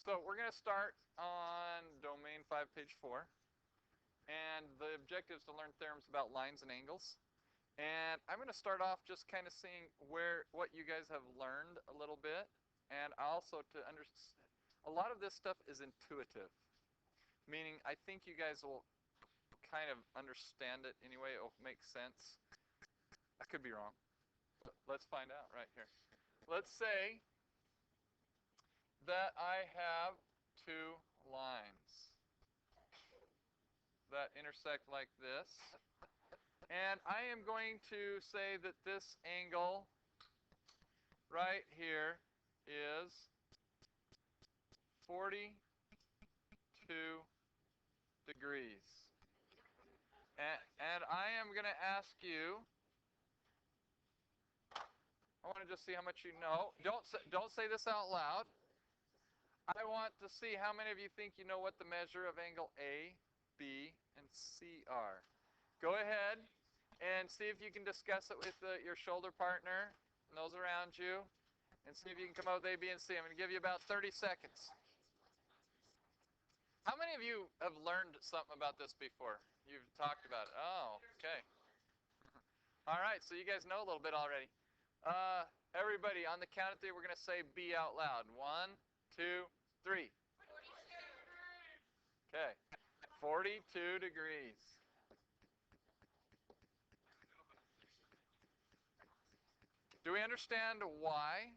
So we're going to start on Domain 5, page 4. And the objective is to learn theorems about lines and angles. And I'm going to start off just kind of seeing what you guys have learned a little bit. And also to understand, a lot of this stuff is intuitive. Meaning, I think you guys will kind of understand it anyway. It'll make sense. I could be wrong. But let's find out right here. Let's say that I have two lines that intersect like this. And I am going to say that this angle right here is 42 degrees. And I am going to ask you, I want to just see how much you know. Don't say this out loud. I want to see how many of you think you know what the measure of angle A, B, and C are. Go ahead and see if you can discuss it with your shoulder partner and those around you, and see if you can come up with A, B, and C. I'm going to give you about 30 seconds. How many of you have learned something about this before? You've talked about it. Oh, okay. All right, so you guys know a little bit already. Everybody, on the count of three, we're going to say B out loud. 1, 2, 3. 42 degrees. Okay. 42 degrees. Do we understand why?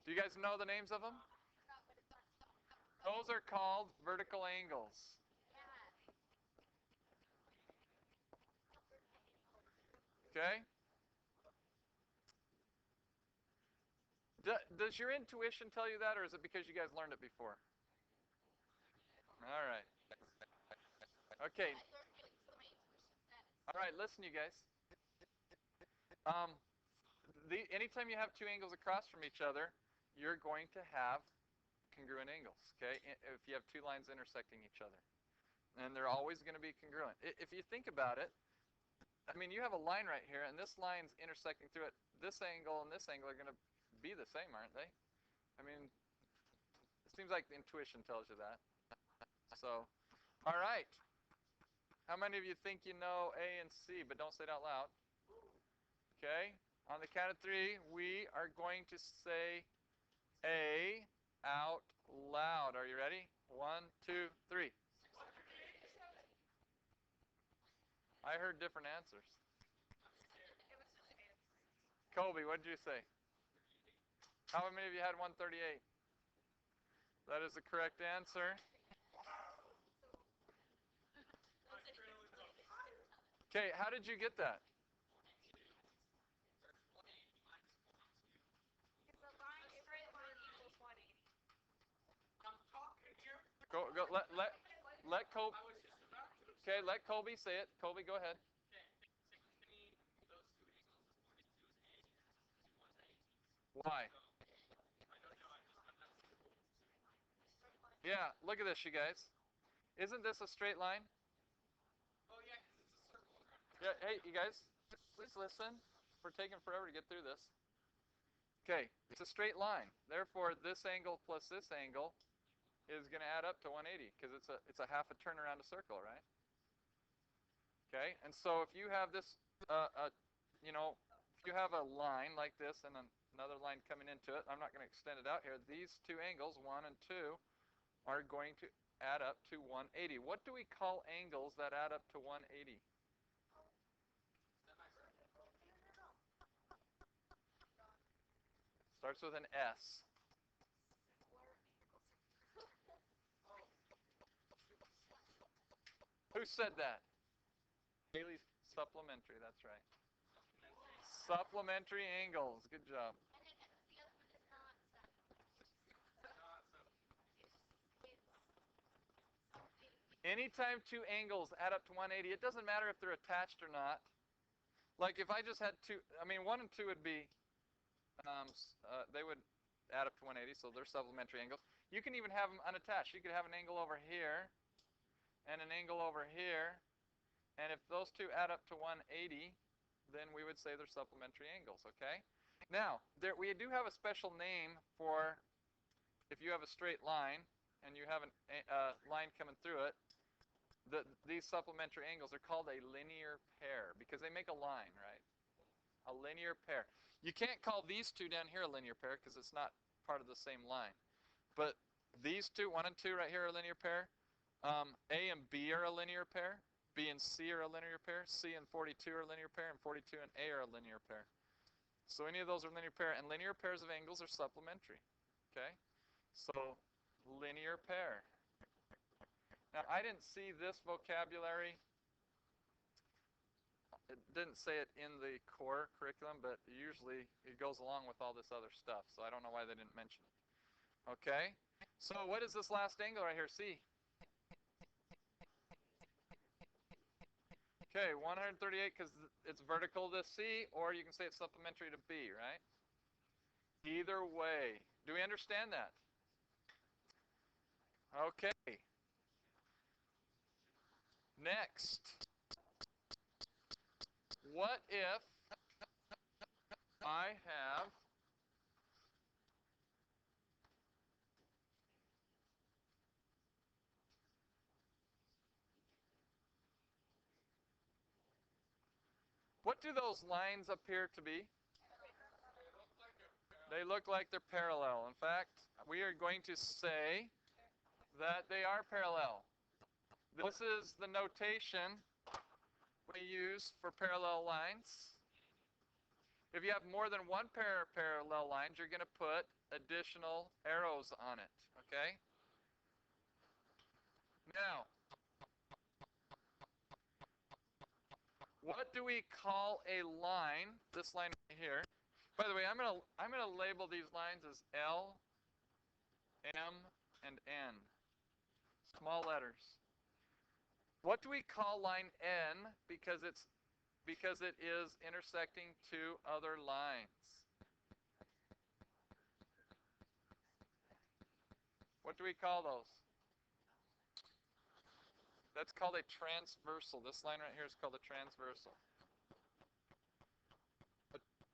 Do you guys know the names of them? Those are called vertical angles. Okay? Does your intuition tell you that, or is it because you guys learned it before? All right. Okay. All right, listen, you guys. Anytime you have two angles across from each other, you're going to have congruent angles, okay? If you have two lines intersecting each other. And they're always going to be congruent. If you think about it, I mean, you have a line right here, and this line's intersecting through it. This angle and this angle are going to be the same, aren't they? I mean, it seems like the intuition tells you that. So, all right. How many of you think you know A and C, but don't say it out loud? Okay. On the count of three, we are going to say A out loud. Are you ready? 1, 2, 3. I heard different answers. Colby, what did you say? How many of you had 138? That is the correct answer. Okay, how did you get that? Go, let Colby. Okay, let Colby say it. Colby, go ahead. Why? Yeah, look at this, you guys. Isn't this a straight line? Oh, yeah, because it's a circle. Yeah, hey, you guys, please listen. We're taking forever to get through this. Okay, it's a straight line. Therefore, this angle plus this angle is going to add up to 180 because it's a half a turn around a circle, right? Okay, and so if you have this, if you have a line like this and another line coming into it, I'm not going to extend it out here. These two angles, 1 and 2, are going to add up to 180. What do we call angles that add up to 180? Starts with an S. Who said that? Haley, supplementary, that's right. Supplementary angles. Good job. Anytime two angles add up to 180, it doesn't matter if they're attached or not. Like if I just had two, 1 and 2 would be, they would add up to 180, so they're supplementary angles. You can even have them unattached. You could have an angle over here and an angle over here, and if those two add up to 180, then we would say they're supplementary angles, okay? Now, we do have a special name for if you have a straight line and you have a line coming through it. These supplementary angles are called a linear pair because they make a line, right? A linear pair. You can't call these two down here a linear pair because it's not part of the same line. But these two, 1 and 2 right here, are a linear pair. A and B are a linear pair. B and C are a linear pair. C and 42 are a linear pair, and 42 and A are a linear pair. So any of those are linear pair, and linear pairs of angles are supplementary. Okay? So linear pair. Now, I didn't see this vocabulary. It didn't say it in the core curriculum, but usually it goes along with all this other stuff, so I don't know why they didn't mention it. Okay? So what is this last angle right here, C? Okay, 138 because it's vertical to C, or you can say it's supplementary to B, right? Either way. Do we understand that? Okay. Next. What if I have what do those lines appear to be? They look like they're parallel. In fact, we are going to say that they are parallel. This is the notation we use for parallel lines. If you have more than one pair of parallel lines, you're going to put additional arrows on it, okay? Now, what do we call a line? This line right here. By the way, I'm gonna label these lines as L, M, and N. Small letters. What do we call line N because it is intersecting two other lines? What do we call those? That's called a transversal. This line right here is called a transversal.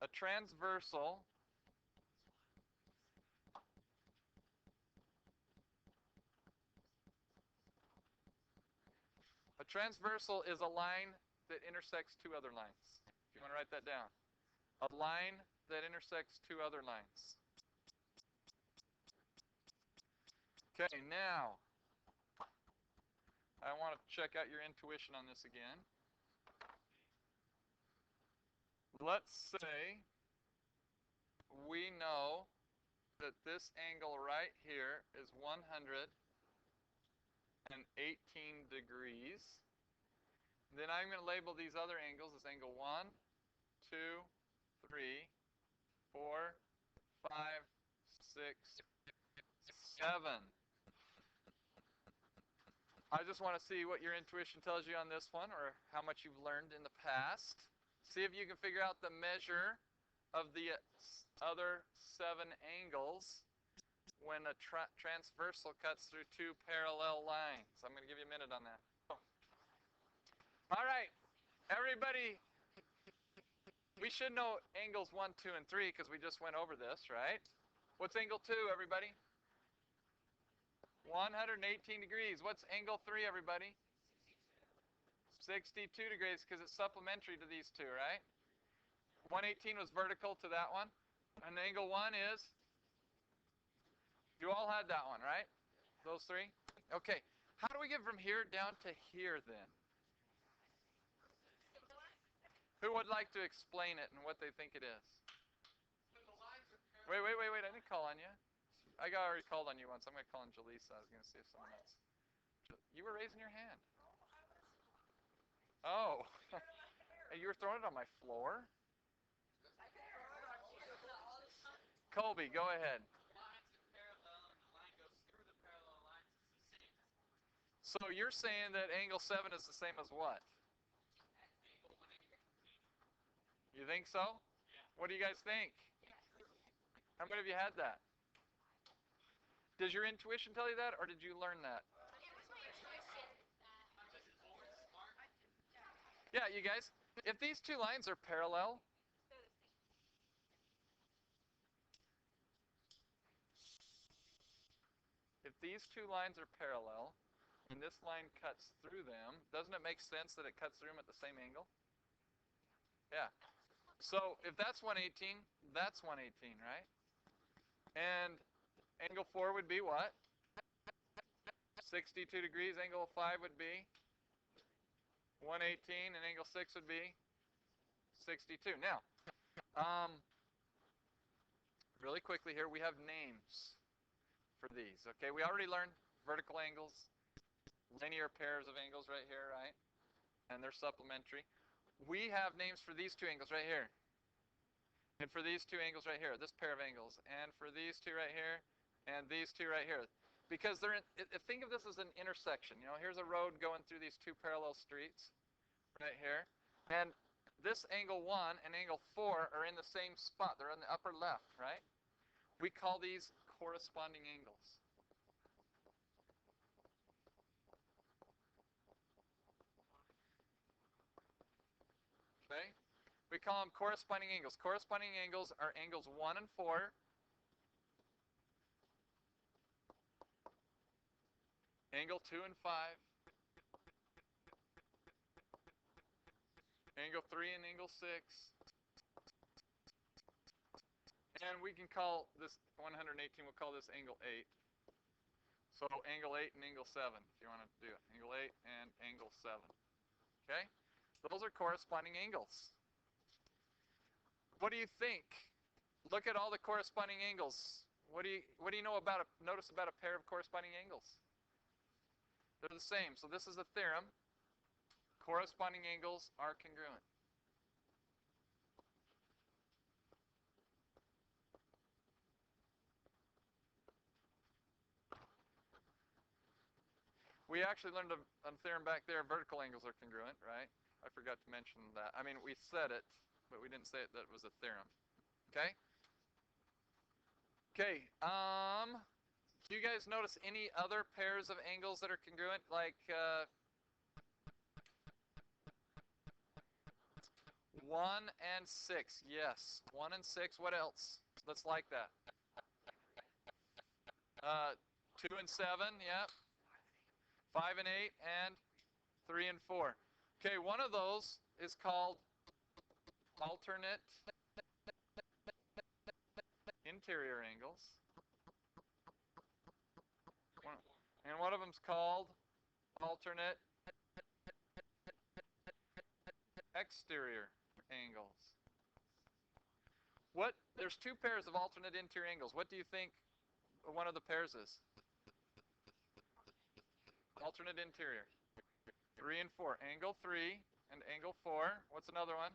A transversal is a line that intersects two other lines. If you want to write that down. A line that intersects two other lines. Okay, now I want to check out your intuition on this again. Let's say we know that this angle right here is 118 degrees. Then I'm going to label these other angles as angle 1, 2, 3, 4, 5, 6, 7. I just want to see what your intuition tells you on this one, or how much you've learned in the past. See if you can figure out the measure of the other 7 angles when a transversal cuts through two parallel lines. I'm going to give you a minute on that. All right, everybody, we should know angles 1, 2, and 3 because we just went over this, right? What's angle 2, everybody? 118 degrees. What's angle 3, everybody? 62 degrees because it's supplementary to these two, right? 118 was vertical to that one. And angle 1 is? You all had that one, right? Those 3? Okay. How do we get from here down to here then? Who would like to explain it and what they think it is? Wait. I didn't call on you. I already called on you once. I'm going to call on Jaleesa. I was going to see if someone else. You were raising your hand. Oh. You were throwing it on my floor? Colby, go ahead. So you're saying that angle 7 is the same as what? You think so? What do you guys think? How many of you had that? Does your intuition tell you that, or did you learn that? Yeah, you guys, if these two lines are parallel, these two lines are parallel, and this line cuts through them, doesn't it make sense that it cuts through them at the same angle? Yeah. So if that's 118, that's 118, right? And angle 4 would be what? 62 degrees. Angle 5 would be 118, and angle 6 would be 62. Now, really quickly here, we have names for these, okay? We already learned vertical angles, linear pairs of angles right here, right? And they're supplementary. We have names for these two angles right here, and for these two angles right here, this pair of angles, and for these two right here, and these two right here. Because they're in, think of this as an intersection. You know, here's a road going through these two parallel streets right here. And this angle 1 and angle 4 are in the same spot. They're in the upper left, right? We call these corresponding angles. Okay? We call them corresponding angles. Corresponding angles are angles 1 and 4. Angle 2 and 5. Angle 3 and angle 6. And we can call this 118, we'll call this angle 8. So angle 8 and angle 7, if you want to do it. Angle 8 and angle 7. Okay? Those are corresponding angles. What do you think? Look at all the corresponding angles. What do you know about notice about a pair of corresponding angles? They're the same. So this is a theorem. Corresponding angles are congruent. We actually learned a theorem back there. Vertical angles are congruent, right? I forgot to mention that. I mean, we said it, but we didn't say it that it was a theorem. Okay? Okay. Do you guys notice any other pairs of angles that are congruent? Like 1 and 6. Yes. 1 and 6. What else? Let's like that. 2 and 7. Yep. 5 and 8, and 3 and 4. Okay, one of those is called alternate interior angles. And one of them's called alternate exterior angles. There's two pairs of alternate interior angles. What do you think one of the pairs is? Alternate interior. 3 and 4. Angle 3 and angle 4. What's another one?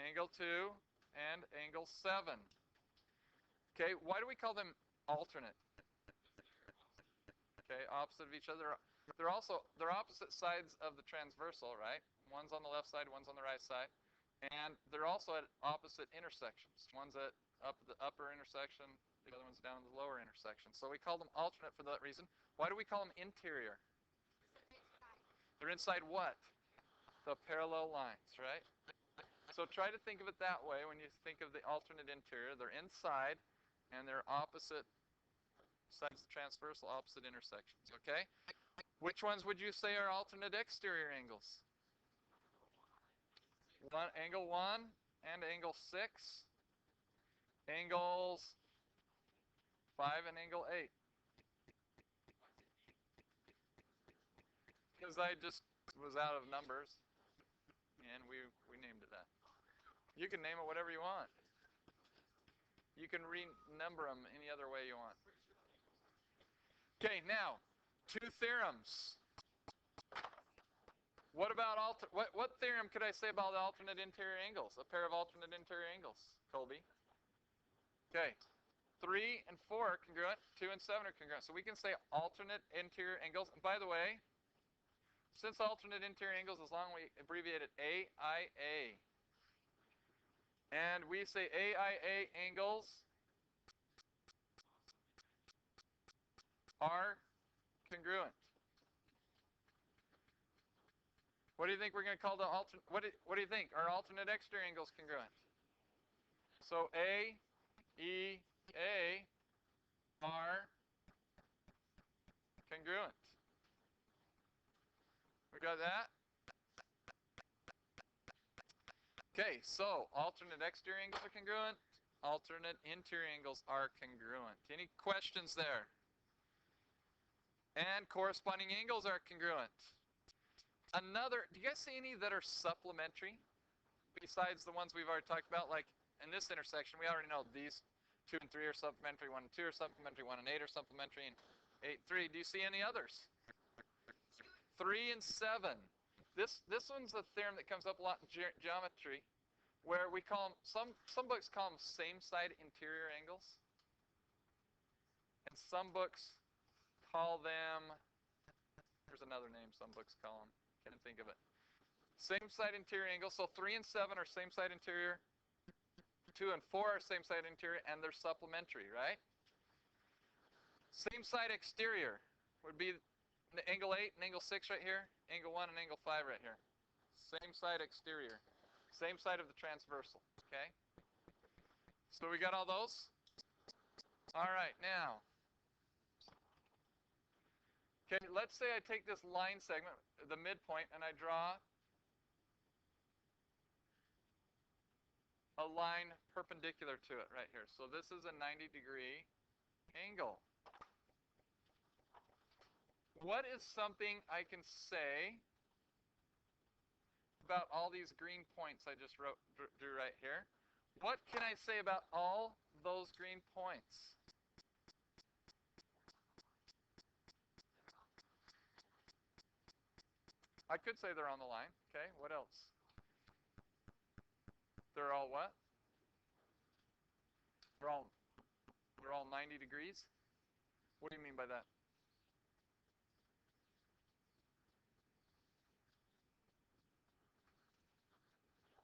Angle 2 and angle 7. Okay, why do we call them alternate? Okay, opposite of each other. They're opposite sides of the transversal, right? One's on the left side, one's on the right side. And they're also at opposite intersections. One's at the upper intersection, the other one's down in the lower intersection. So we call them alternate for that reason. Why do we call them interior? They're inside what? The parallel lines, right? So try to think of it that way when you think of the alternate interior. They're inside, and they're opposite sides of the transversal, opposite intersections, okay? Which ones would you say are alternate exterior angles? Angle 1 and angle 6. Angles 5 and angle 8. Because I just was out of numbers, and we named it that. You can name it whatever you want. You can renumber them any other way you want. Okay, now, two theorems. What about what theorem could I say about the alternate interior angles? A pair of alternate interior angles, Colby. Okay, 3 and 4 are congruent. 2 and 7 are congruent. So we can say alternate interior angles. And by the way, since alternate interior angles is long, we abbreviate it AIA. And we say AIA angles are congruent. What do you think we're going to call the alternate? What do you think? Are alternate exterior angles congruent? So AEA are congruent. We got that? Okay, so alternate exterior angles are congruent. Alternate interior angles are congruent. Any questions there? And corresponding angles are congruent. Do you guys see any that are supplementary besides the ones we've already talked about? Like in this intersection, we already know these 2 and 3 are supplementary, 1 and 2 are supplementary, 1 and 8 are supplementary, and 8 and 3. Do you see any others? 3 and 7. This one's a theorem that comes up a lot in geometry, where we call them, some books call them same-side interior angles, and some books call them, there's another name some books call them, can't think of it. Same-side interior angles, so 3 and 7 are same-side interior, 2 and 4 are same-side interior, and they're supplementary, right? Same-side exterior would be angle 8 and angle 6 right here, angle 1 and angle 5 right here. Same-side exterior. Same side of the transversal, okay? So we got all those? All right, now. Okay, let's say I take this line segment, the midpoint, and I draw a line perpendicular to it right here. So this is a 90-degree angle. What is something I can say about all these green points I just drew right here? What can I say about all those green points? I could say they're on the line. Okay, what else? They're all what? They're all 90 degrees? What do you mean by that?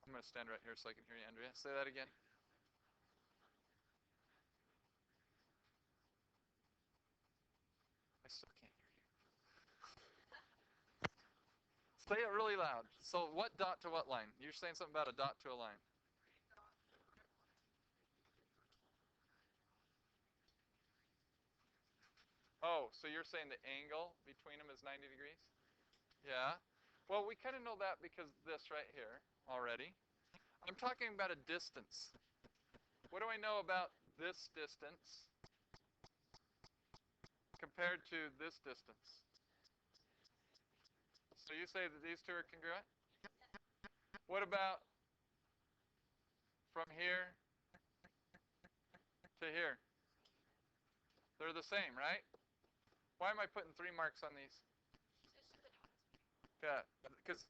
I'm going to stand right here so I can hear you, Andrea. Say that again. I still can't hear you. Say it really loud. So what dot to what line? You're saying something about a dot to a line. Oh, so you're saying the angle between them is 90 degrees? Yeah. Well, we kind of know that because this right here already. I'm talking about a distance. What do I know about this distance compared to this distance? So you say that these two are congruent? What about from here to here? They're the same, right? Why am I putting 3 marks on these? Yeah, because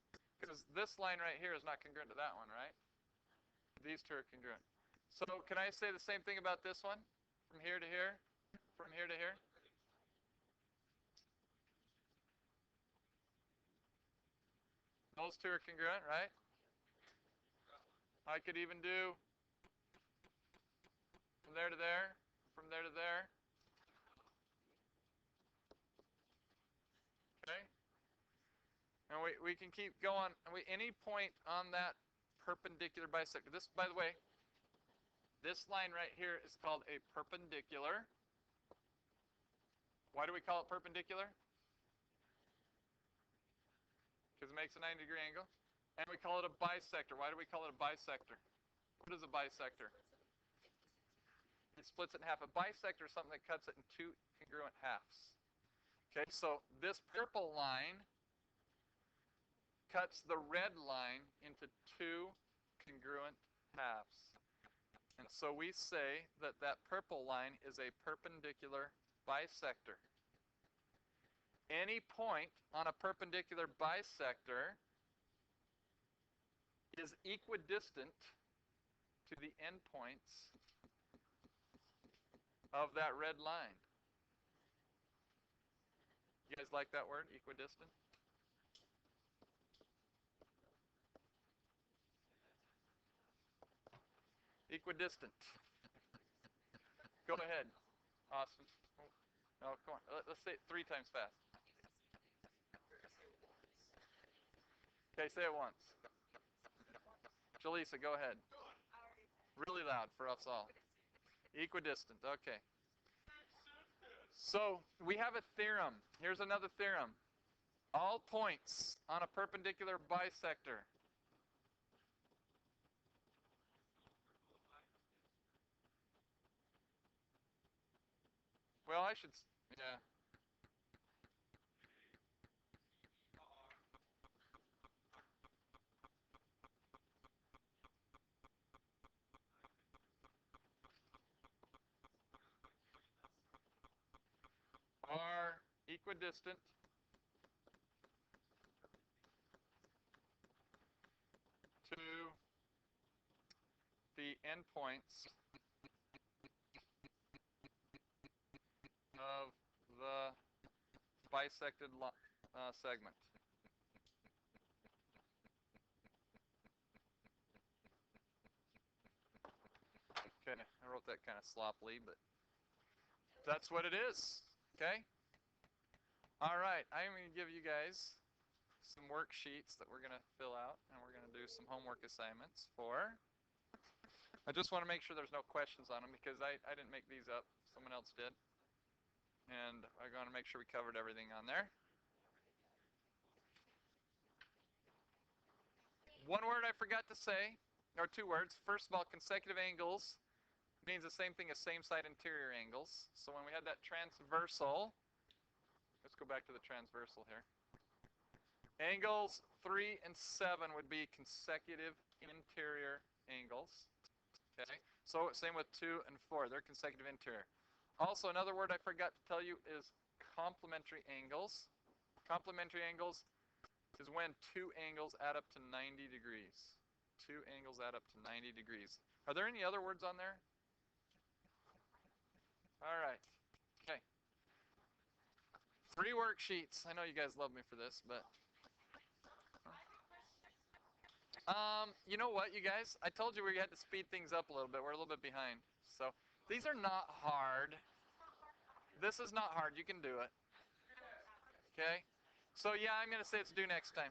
this line right here is not congruent to that one, right? These two are congruent. So can I say the same thing about this one? From here to here? From here to here? Those two are congruent, right? I could even do from there to there, from there to there. Okay? And we can keep going. Any point on that perpendicular bisector. This, by the way, this line right here is called a perpendicular. Why do we call it perpendicular? Because it makes a 90-degree angle. And we call it a bisector. Why do we call it a bisector? What is a bisector? It splits it in half. A bisector is something that cuts it in 2 congruent halves. Okay, so this purple line cuts the red line into 2 congruent halves. And so we say that that purple line is a perpendicular bisector. Any point on a perpendicular bisector is equidistant to the endpoints of that red line. You guys like that word, equidistant? Equidistant. Go ahead, Austin. Oh, come on. Let's say it 3 times fast. Okay, say it once. Jaleesa, go ahead. Really loud for us all. Equidistant, okay. So we have a theorem. Here's another theorem. All points on a perpendicular bisector well, yeah. Are equidistant to the endpoints of the bisected segment. Okay, I wrote that kind of sloppily, but that's what it is. Okay? All right, I'm going to give you guys some worksheets that we're going to fill out, and we're going to do some homework assignments for. I just want to make sure there's no questions on them because I didn't make these up. Someone else did. And I'm going to make sure we covered everything on there. One word I forgot to say, or two words. First of all, consecutive angles means the same thing as same side interior angles. So when we had that transversal, let's go back to the transversal here. Angles 3 and 7 would be consecutive interior angles. Okay, so same with 2 and 4. They're consecutive interior. Also, another word I forgot to tell you is complementary angles. Complementary angles is when two angles add up to 90 degrees. Two angles add up to 90 degrees. Are there any other words on there? All right. Okay. 3 worksheets. I know you guys love me for this, but you know what, you guys? I told you we had to speed things up a little bit. We're a little bit behind. So these are not hard. This is not hard. You can do it. Okay? So yeah, I'm going to say it's due next time.